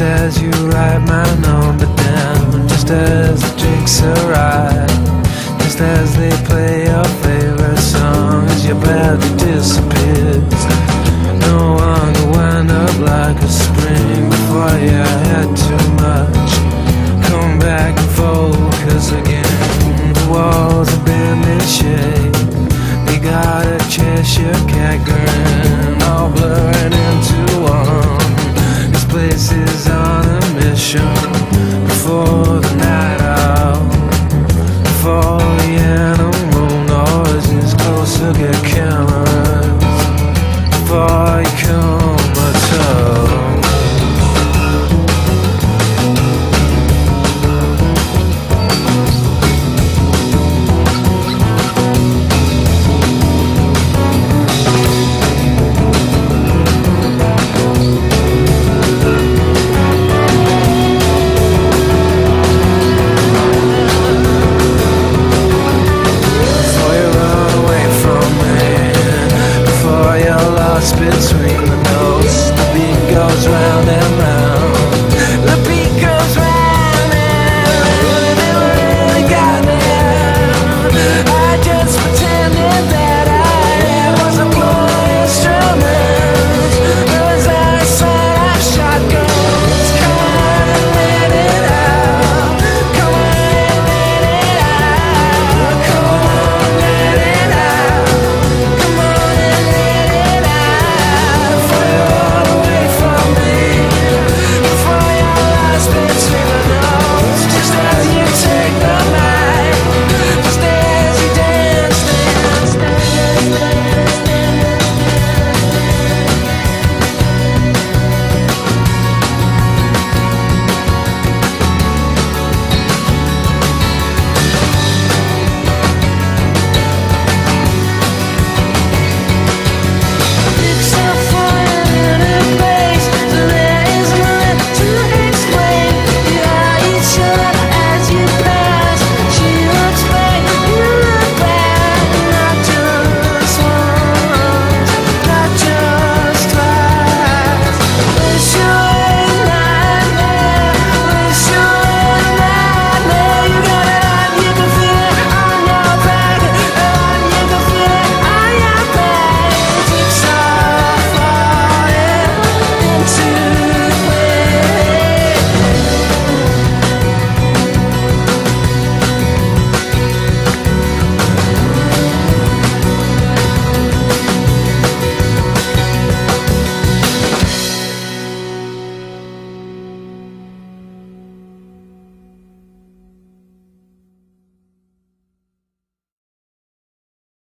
just as you write my number down, just as the drinks arrive, just as they play your favorite song, as your battery disappears. No one could wind up like a spring before you had too much. Come back and focus again. The walls have been in shade. They got a Cheshire cat grin, all blurring into one. This place is on a mission before the night out, before the animal noises closer get cameras, before you come a tongue. Between the notes, the beat goes round and